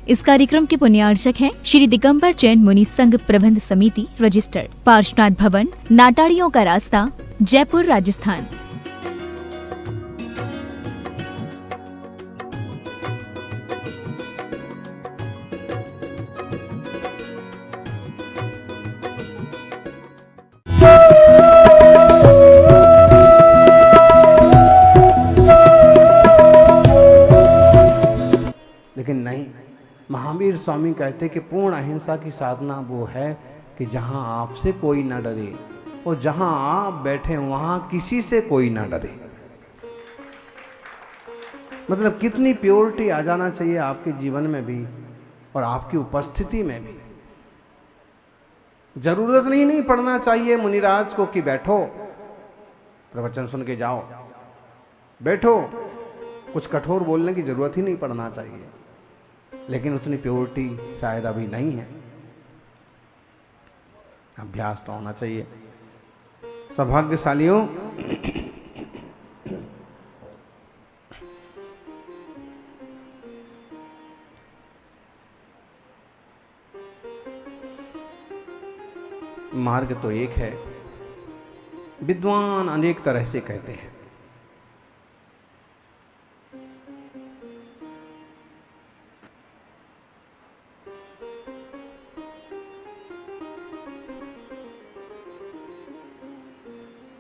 इस कार्यक्रम के पुण्यार्चक हैं श्री दिगंबर जैन मुनि संघ प्रबंध समिति रजिस्टर्ड, पार्श्वनाथ भवन, नाटाड़ियों का रास्ता, जयपुर, राजस्थान। लेकिन नहीं, महावीर स्वामी कहते कि पूर्ण अहिंसा की साधना वो है कि जहां आपसे कोई ना डरे और जहां आप बैठे वहां किसी से कोई ना डरे। मतलब कितनी प्योरिटी आ जाना चाहिए आपके जीवन में भी और आपकी उपस्थिति में भी। जरूरत नहीं पड़ना चाहिए मुनिराज को कि बैठो प्रवचन सुन के जाओ, बैठो, कुछ कठोर बोलने की जरूरत ही नहीं पड़ना चाहिए। लेकिन उतनी प्योरिटी शायद अभी नहीं है। अभ्यास तो होना चाहिए। सौभाग्यशालियों, मार्ग तो एक है, विद्वान अनेक तरह से कहते हैं।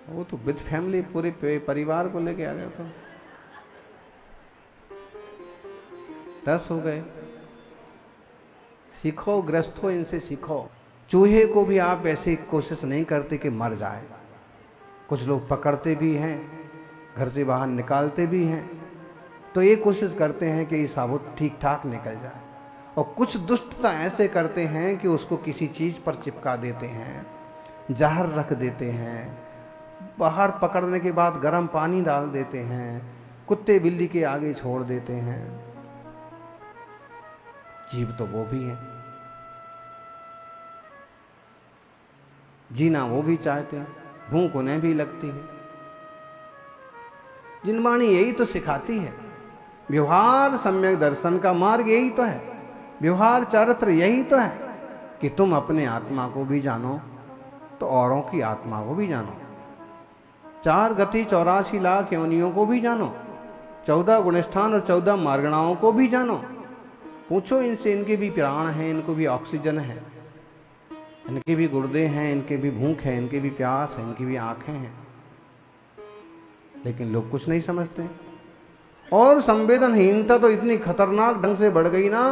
वो तो विद फैमिली पूरे परिवार को लेके आ गया था, 10 हो गए। सीखो गृहस्थो, इनसे सीखो। चूहे को भी आप ऐसे कोशिश नहीं करते कि मर जाए। कुछ लोग पकड़ते भी हैं, घर से बाहर निकालते भी हैं, तो ये कोशिश करते हैं कि ये साबुत ठीक ठाक निकल जाए। और कुछ दुष्टता ऐसे करते हैं कि उसको किसी चीज पर चिपका देते हैं, जहर रख देते हैं, बाहर पकड़ने के बाद गर्म पानी डाल देते हैं, कुत्ते बिल्ली के आगे छोड़ देते हैं। जीव तो वो भी है, जीना वो भी चाहते हैं, भूख उन्हें भी लगती है। जिनवाणी यही तो सिखाती है। व्यवहार सम्यक दर्शन का मार्ग यही तो है, व्यवहार चरित्र यही तो है कि तुम अपने आत्मा को भी जानो तो औरों की आत्मा को भी जानो। 4 गति 84 लाख योनियों को भी जानो, 14 गुणस्थान और 14 मार्गणाओं को भी जानो। पूछो इनसे, इनके भी प्राण हैं, इनको भी ऑक्सीजन है, इनके भी गुर्दे हैं, इनके भी भूख है, इनके भी प्यास है, इनकी भी आंखें हैं। लेकिन लोग कुछ नहीं समझते। और संवेदनहीनता तो इतनी खतरनाक ढंग से बढ़ गई ना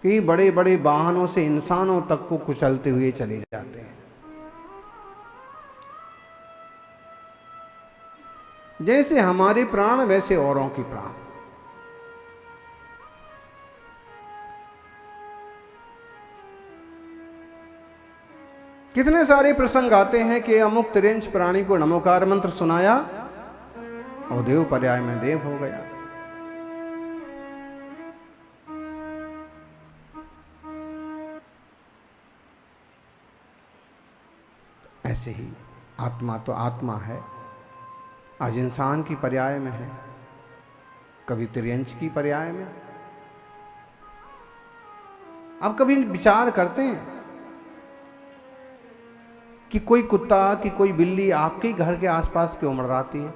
कि बड़े बड़े वाहनों से इंसानों तक को कुचलते हुए चले जाते हैं। जैसे हमारे प्राण वैसे औरों की प्राण। कितने सारे प्रसंग आते हैं कि अमुक तिरंज प्राणी को नमोकार मंत्र सुनाया और देव पर्याय में देव हो गया। ऐसे ही आत्मा तो आत्मा है, आज इंसान की पर्याय में है, कभी तिर्यंच की पर्याय में। आप कभी विचार करते हैं कि कोई कुत्ता कि कोई बिल्ली आपके घर के आसपास क्यों मंडराती है?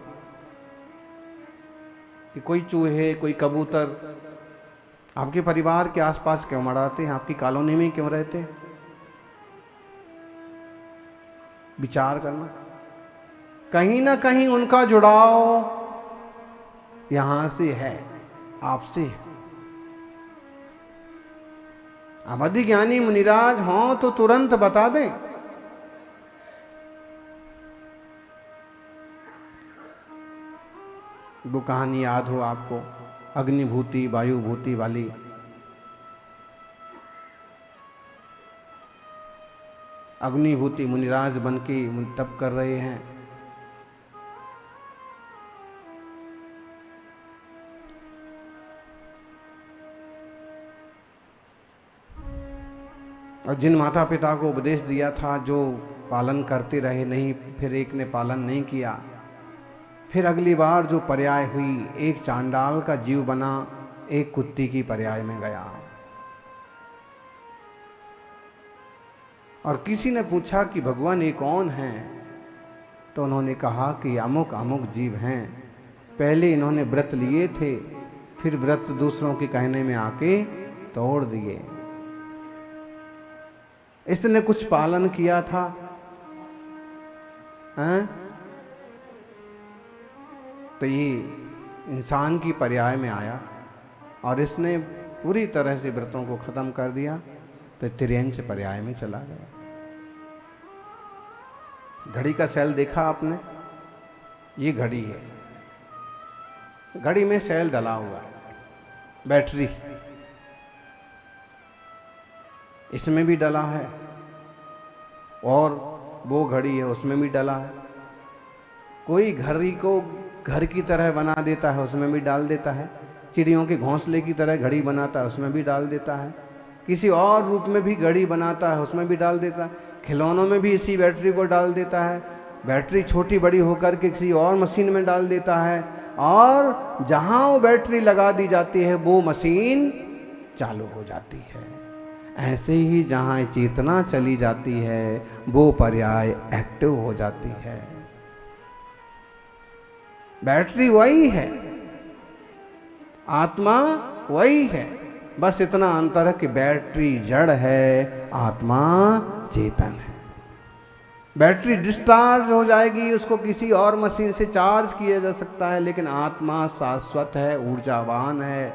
कि कोई चूहे, कोई कबूतर आपके परिवार के आसपास क्यों मंडराते हैं? आपकी कॉलोनी में क्यों रहते हैं? विचार करना। कहीं ना कहीं उनका जुड़ाव यहां से है, आपसे है। अब अधिज्ञानी मुनिराज हों तो तुरंत बता दें। वो कहानी याद हो आपको, अग्निभूति वायुभूति वाली। अग्निभूति मुनिराज बन के तप कर रहे हैं। और जिन माता पिता को उपदेश दिया था, जो पालन करते रहे नहीं, फिर एक ने पालन नहीं किया, फिर अगली बार जो पर्याय हुई, एक चांडाल का जीव बना एक कुत्ती की पर्याय में गया। और किसी ने पूछा कि भगवान ये कौन है, तो उन्होंने कहा कि अमुक अमुक जीव हैं। पहले इन्होंने व्रत लिए थे, फिर व्रत दूसरों के कहने में आके तोड़ दिए। इसने कुछ पालन किया था, तो ये इंसान की पर्याय में आया और इसने पूरी तरह से व्रतों को खत्म कर दिया, तो तिर्यंच पर्याय में चला गया। घड़ी का सेल देखा आपने? ये घड़ी है, घड़ी में सेल डला हुआ है, बैटरी इसमें भी डला है, और वो घड़ी है उसमें भी डला है। कोई घड़ी को घर की तरह बना देता है, उसमें भी डाल देता है। चिड़ियों के घोंसले की तरह घड़ी बनाता है, उसमें भी डाल देता है। किसी और रूप में भी घड़ी बनाता है, उसमें भी डाल देता है। खिलौनों में भी इसी बैटरी को डाल देता है। बैटरी छोटी बड़ी होकर के किसी और मशीन में डाल देता है, और जहां वो बैटरी लगा दी जाती है वो मशीन चालू हो जाती है। ऐसे ही जहां चेतना चली जाती है वो पर्याय एक्टिव हो जाती है। बैटरी वही है, आत्मा वही है, बस इतना अंतर है कि बैटरी जड़ है, आत्मा चेतन है। बैटरी डिस्चार्ज हो जाएगी, उसको किसी और मशीन से चार्ज किया जा सकता है, लेकिन आत्मा शाश्वत है, ऊर्जावान है।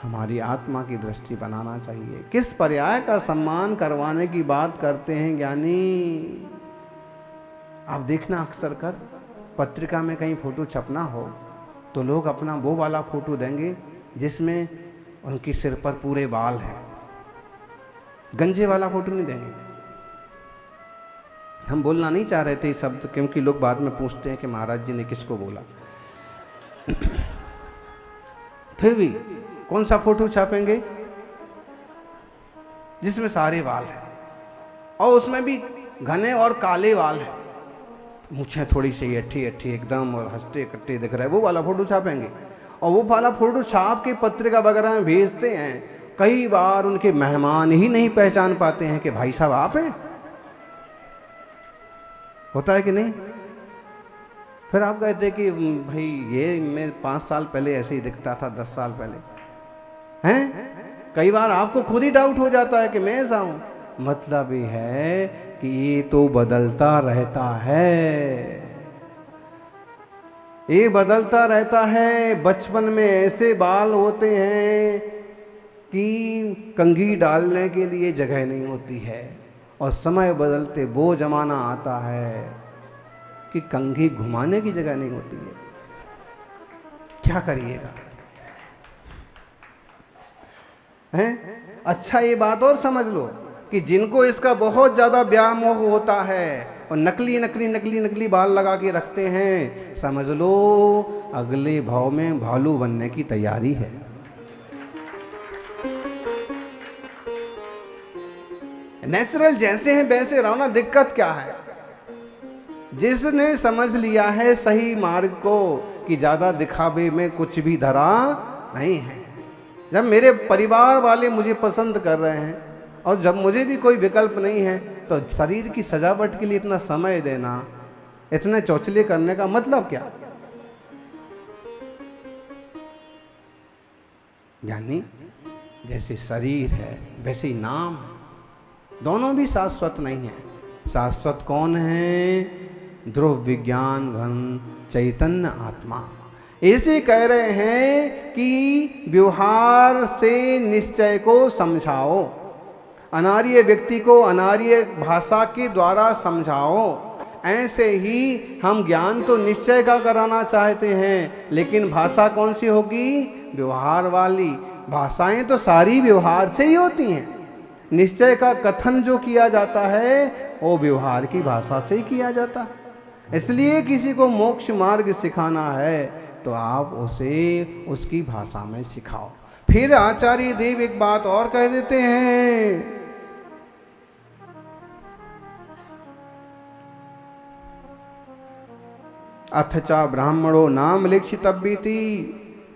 हमारी आत्मा की दृष्टि बनाना चाहिए। किस पर्याय का सम्मान करवाने की बात करते हैं ज्ञानी? आप देखना अक्सर कर पत्रिका में कहीं फोटो छपना हो तो लोग अपना वो वाला फोटो देंगे जिसमें उनकी सिर पर पूरे बाल हैं, गंजे वाला फोटो नहीं देंगे। हम बोलना नहीं चाह रहे थे शब्द, क्योंकि लोग बाद में पूछते हैं कि महाराज जी ने किसको बोला। फिर भी कौन सा फोटो छापेंगे जिसमें सारे बाल हैं और उसमें भी घने और काले बाल हैं, मूछें थोड़ी सी अट्ठी अट्ठी एकदम और हंसते कट्टे दिख रहे हैं, वो वाला फोटो छापेंगे। और वो वाला फोटो छाप के पत्रिका वगैरह में भेजते हैं। कई बार उनके मेहमान ही नहीं पहचान पाते हैं कि भाई साहब आप हैं। होता है कि नहीं? फिर आप कहते कि भाई ये मैं 5 साल पहले ऐसे ही दिखता था, 10 साल पहले हैं। कई बार आपको खुद ही डाउट हो जाता है कि मैं ऐसा हूं। मतलब ये है कि ये तो बदलता रहता है, ये बदलता रहता है। बचपन में ऐसे बाल होते हैं कि कंघी डालने के लिए जगह नहीं होती है, और समय बदलते वो जमाना आता है कि कंघी घुमाने की जगह नहीं होती है। क्या करिएगा, हैं? अच्छा ये बात और समझ लो कि जिनको इसका बहुत ज्यादा व्यामोह होता है और नकली नकली नकली नकली बाल लगा के रखते हैं, समझ लो अगले भाव में भालू बनने की तैयारी है। नेचुरल जैसे हैं वैसे रहो ना, दिक्कत क्या है? जिसने समझ लिया है सही मार्ग को कि ज्यादा दिखावे में कुछ भी धरा नहीं है। जब मेरे परिवार वाले मुझे पसंद कर रहे हैं और जब मुझे भी कोई विकल्प नहीं है, तो शरीर की सजावट के लिए इतना समय देना, इतने चौचले करने का मतलब क्या? यानी जैसे शरीर है वैसे ही नाम है, दोनों भी शाश्वत नहीं है। शाश्वत कौन है? ध्रुव विज्ञान घन चैतन्य आत्मा। ऐसे कह रहे हैं कि व्यवहार से निश्चय को समझाओ, अनार्य व्यक्ति को अनार्य भाषा के द्वारा समझाओ। ऐसे ही हम ज्ञान तो निश्चय का कराना चाहते हैं, लेकिन भाषा कौन सी होगी? व्यवहार वाली। भाषाएं तो सारी व्यवहार से ही होती हैं। निश्चय का कथन जो किया जाता है वो व्यवहार की भाषा से ही किया जाता है। इसलिए किसी को मोक्ष मार्ग सिखाना है तो आप उसे उसकी भाषा में सिखाओ। फिर आचार्य देव एक बात और कह देते हैं, अथ चा ब्राह्मणो नाम लिखितव्यति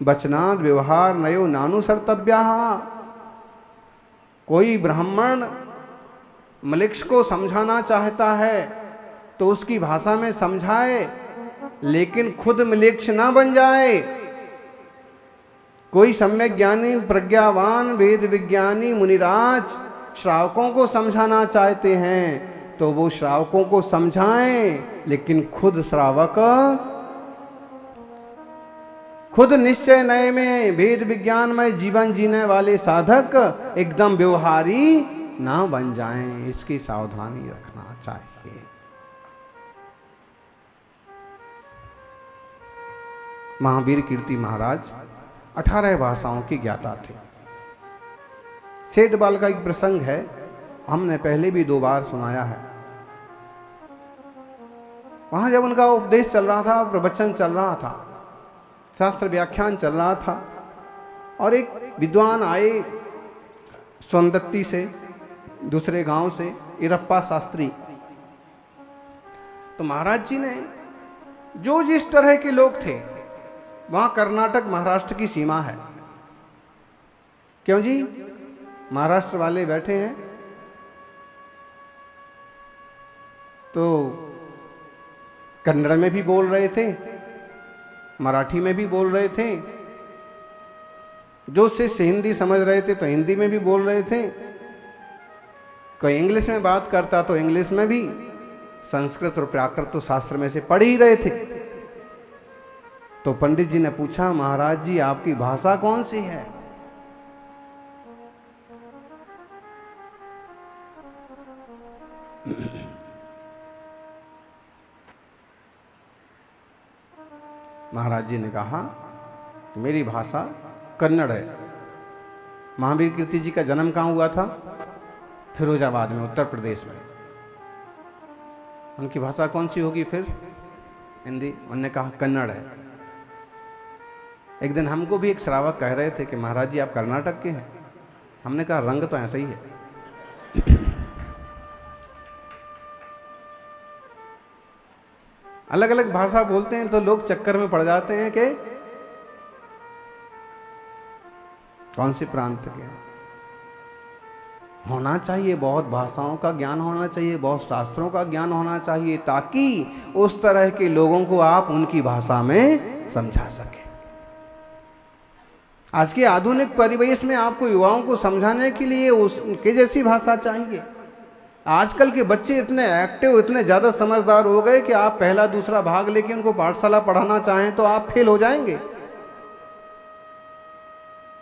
वचनाद व्यवहार नयो नानुसर्तव्या। कोई ब्राह्मण मलिक्ष को समझाना चाहता है तो उसकी भाषा में समझाए, लेकिन खुद मलिक्ष ना बन जाए। कोई सम्यक ज्ञानी प्रज्ञावान वेद विज्ञानी मुनिराज श्रावकों को समझाना चाहते हैं तो वो श्रावकों को समझाएं, लेकिन खुद श्रावक खुद निश्चय नए में वेद विज्ञान में जीवन जीने वाले साधक एकदम व्यवहारी ना बन जाएं। इसकी सावधानी रखना चाहिए। महावीर कीर्ति महाराज 18 भाषाओं की ज्ञाता थे। सेठ बाल का एक प्रसंग है, हमने पहले भी 2 बार सुनाया है। वहां जब उनका उपदेश चल रहा था, प्रवचन चल रहा था, शास्त्र व्याख्यान चल रहा था, और एक विद्वान आए सोनदत्ती से, दूसरे गांव से, इरप्पा शास्त्री। तो महाराज जी ने जो जिस तरह के लोग थे, वहां कर्नाटक महाराष्ट्र की सीमा है। क्यों जी? महाराष्ट्र वाले बैठे हैं तो कन्नड़ में भी बोल रहे थे, मराठी में भी बोल रहे थे, जो शिष्य हिंदी समझ रहे थे तो हिंदी में भी बोल रहे थे, कोई इंग्लिश में बात करता तो इंग्लिश में भी, संस्कृत और प्राकृत तो शास्त्र में से पढ़ ही रहे थे। तो पंडित जी ने पूछा, महाराज जी आपकी भाषा कौन सी है? महाराज जी ने कहा मेरी भाषा कन्नड़ है। महावीर कीर्ति जी का जन्म कहाँ हुआ था? फिरोजाबाद में, उत्तर प्रदेश में। उनकी भाषा कौन सी होगी फिर? हिंदी। उन्होंने कहा कन्नड़ है। एक दिन हमको भी एक श्रावक कह रहे थे कि महाराज जी आप कर्नाटक के हैं। हमने कहा रंग तो ऐसा ही है। अलग अलग भाषा बोलते हैं तो लोग चक्कर में पड़ जाते हैं कि कौन से प्रांत के। होना चाहिए, बहुत भाषाओं का ज्ञान होना चाहिए, बहुत शास्त्रों का ज्ञान होना चाहिए, ताकि उस तरह के लोगों को आप उनकी भाषा में समझा सकें। आज के आधुनिक परिवेश में आपको युवाओं को समझाने के लिए उनके जैसी भाषा चाहिए। आजकल के बच्चे इतने एक्टिव, इतने ज़्यादा समझदार हो गए कि आप पहला दूसरा भाग लेके उनको पाठशाला पढ़ाना चाहें तो आप फेल हो जाएंगे।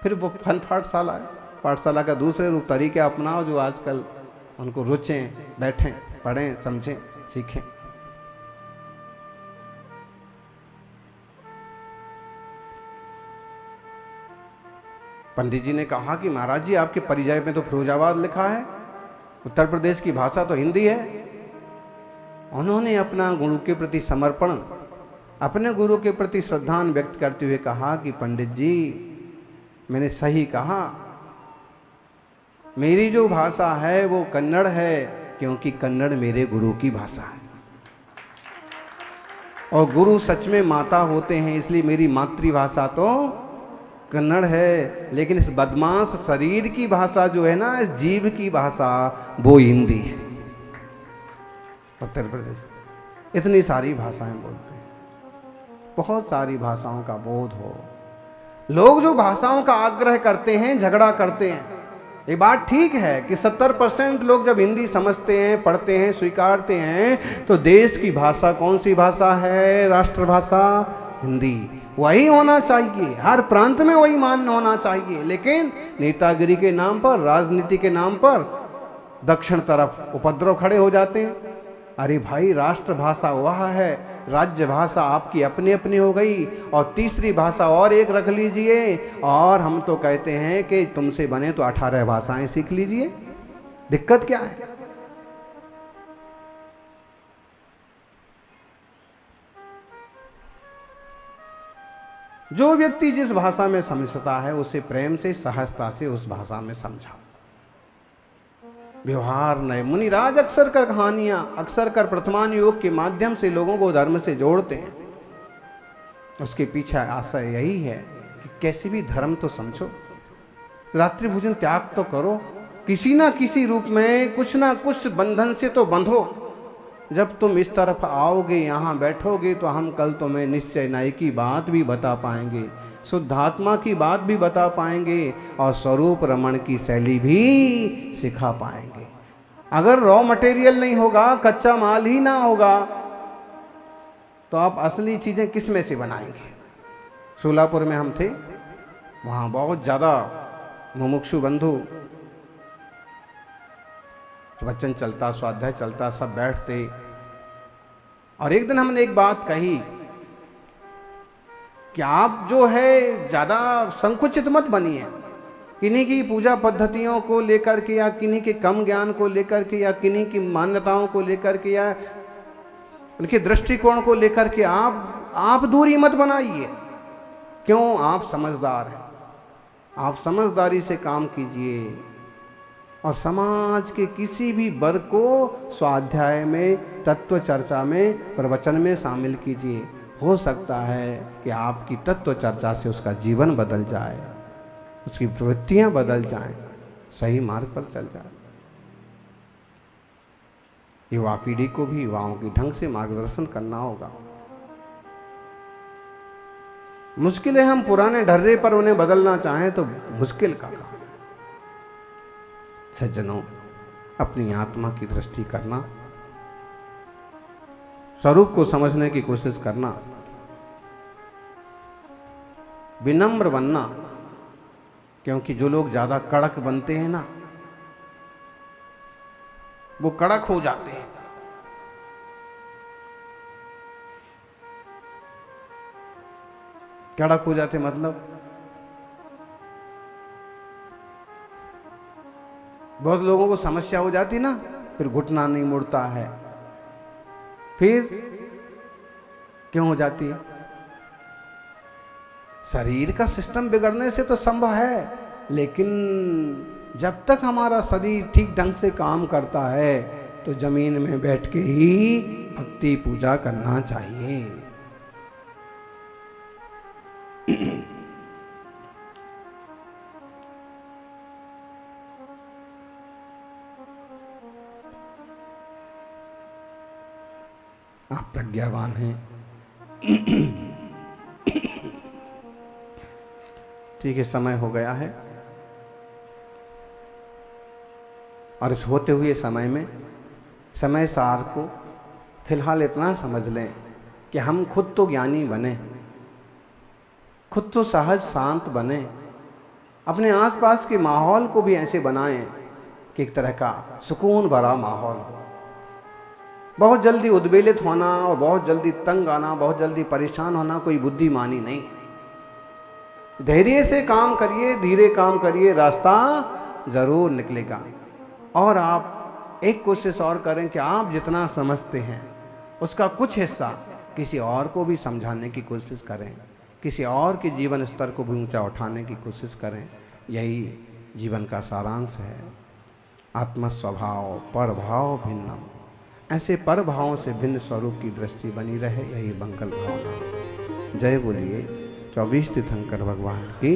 फिर वो फन पाठशाला है, पाठशाला का दूसरे रूप तरीके अपनाओ जो आजकल उनको रुचें, बैठें, पढ़ें, समझें, सीखें। पंडित जी ने कहा कि महाराज जी आपके परिचय में तो फिरोजाबाद लिखा है, उत्तर प्रदेश की भाषा तो हिंदी है। उन्होंने अपना गुरु के प्रति समर्पण, अपने गुरु के प्रति श्रद्धा व्यक्त करते हुए कहा कि पंडित जी मैंने सही कहा, मेरी जो भाषा है वो कन्नड़ है, क्योंकि कन्नड़ मेरे गुरु की भाषा है और गुरु सच में माता होते हैं, इसलिए मेरी मातृभाषा तो कन्नड़ है। लेकिन इस बदमाश शरीर की भाषा जो है ना, इस जीव की भाषा, वो हिंदी है। उत्तर प्रदेश इतनी सारी भाषाएं बोलते हैं, बहुत सारी भाषाओं का बोध हो। लोग जो भाषाओं का आग्रह करते हैं, झगड़ा करते हैं, ये बात ठीक है कि 70% लोग जब हिंदी समझते हैं, पढ़ते हैं, स्वीकारते हैं, तो देश की भाषा कौन सी भाषा है? राष्ट्रभाषा हिंदी। वही होना चाहिए, हर प्रांत में वही मान्य होना चाहिए। लेकिन नेतागिरी के नाम पर, राजनीति के नाम पर दक्षिण तरफ उपद्रव खड़े हो जाते हैं। अरे भाई, राष्ट्रभाषा वह है, राज्य भाषा आपकी अपनी अपनी हो गई, और तीसरी भाषा और एक रख लीजिए, और हम तो कहते हैं कि तुमसे बने तो 18 भाषाएं सीख लीजिए। दिक्कत क्या है? जो व्यक्ति जिस भाषा में समझता है उसे प्रेम से, सहजता से उस भाषा में समझाओ। व्यवहार नए मुनिराज अक्सर कर कहानियां, अक्सर कर प्रथमान योग के माध्यम से लोगों को धर्म से जोड़ते हैं। उसके पीछे आशय यही है कि कैसे भी धर्म तो समझो, रात्रि भोजन त्याग तो करो, किसी ना किसी रूप में कुछ ना कुछ बंधन से तो बंधो। जब तुम इस तरफ आओगे, यहाँ बैठोगे, तो हम कल तुम्हें निश्चय न्याय की बात भी बता पाएंगे, शुद्धात्मा की बात भी बता पाएंगे और स्वरूप रमण की शैली भी सिखा पाएंगे। अगर रॉ मटेरियल नहीं होगा, कच्चा माल ही ना होगा, तो आप असली चीजें किस में से बनाएंगे। सोलापुर में हम थे, वहाँ बहुत ज़्यादा मुमुक्षु बंधु, वचन चलता, स्वाध्याय चलता, सब बैठते। और एक दिन हमने एक बात कही कि आप जो है ज़्यादा संकुचित मत बनिए, किन्हीं की पूजा पद्धतियों को लेकर के या किन्हीं के कम ज्ञान को लेकर के या किन्हीं की मान्यताओं को लेकर के या उनके दृष्टिकोण को लेकर के आप दूरी मत बनाइए। क्यों? आप समझदार हैं, आप समझदारी से काम कीजिए और समाज के किसी भी वर्ग को स्वाध्याय में, तत्व चर्चा में, प्रवचन में शामिल कीजिए। हो सकता है कि आपकी तत्व चर्चा से उसका जीवन बदल जाए, उसकी प्रवृत्तियां बदल जाएं, सही मार्ग पर चल जाए। युवा पीढ़ी को भी युवाओं की ढंग से मार्गदर्शन करना होगा। मुश्किल है, हम पुराने ढर्रे पर उन्हें बदलना चाहें तो मुश्किल का काम। सज्जनों, अपनी आत्मा की दृष्टि करना, स्वरूप को समझने की कोशिश करना, विनम्र बनना, क्योंकि जो लोग ज्यादा कड़क बनते हैं ना, वो कड़क हो जाते हैं। कड़क हो जाते मतलब बहुत लोगों को समस्या हो जाती ना, फिर घुटना नहीं मुड़ता है। फिर क्यों हो जाती है? शरीर का सिस्टम बिगड़ने से तो संभव है, लेकिन जब तक हमारा शरीर ठीक ढंग से काम करता है तो जमीन में बैठ के ही भक्ति पूजा करना चाहिए। आप प्रज्ञावान हैं, ठीक है, समय हो गया है और इस होते हुए समय में समय सार को फिलहाल इतना समझ लें कि हम खुद तो ज्ञानी बने, खुद तो सहज शांत बने, अपने आसपास के माहौल को भी ऐसे बनाएं कि एक तरह का सुकून भरा माहौल हो। बहुत जल्दी उद्वेलित होना और बहुत जल्दी तंग आना, बहुत जल्दी परेशान होना कोई बुद्धिमानी नहीं। धैर्य से काम करिए, धीरे काम करिए, रास्ता जरूर निकलेगा। और आप एक कोशिश और करें कि आप जितना समझते हैं उसका कुछ हिस्सा किसी और को भी समझाने की कोशिश करें, किसी और के जीवन स्तर को भी ऊंचा उठाने की कोशिश करें। यही जीवन का सारांश है। आत्म स्वभाव पर भाव भिन्नम, ऐसे पर भावों से भिन्न स्वरूप की दृष्टि बनी रहे, यही मंगल भावना। जय बोलिए 24 तीर्थंकर भगवान की।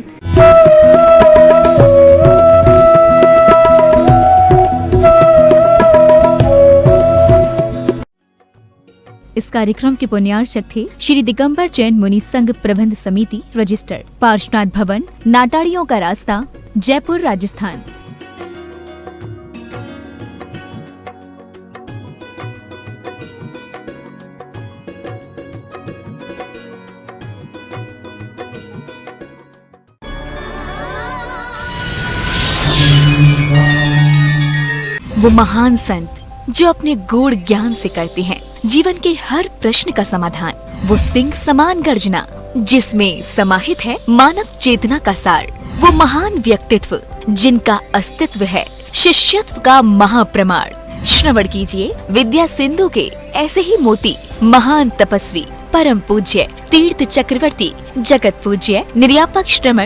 इस कार्यक्रम के पुण्यार्चक थे श्री दिगंबर जैन मुनि संघ प्रबंध समिति रजिस्टर्ड, पार्श्वनाथ भवन, नाटाड़ियों का रास्ता, जयपुर, राजस्थान। वो महान संत जो अपने गूढ़ ज्ञान से करते हैं जीवन के हर प्रश्न का समाधान। वो सिंह समान गर्जना जिसमें समाहित है मानव चेतना का सार। वो महान व्यक्तित्व जिनका अस्तित्व है शिष्यत्व का महाप्रमाण। श्रवण कीजिए विद्या सिंधु के ऐसे ही मोती। महान तपस्वी, परम पूज्य तीर्थ चक्रवर्ती, जगत पूज्य निर्यापक श्रमण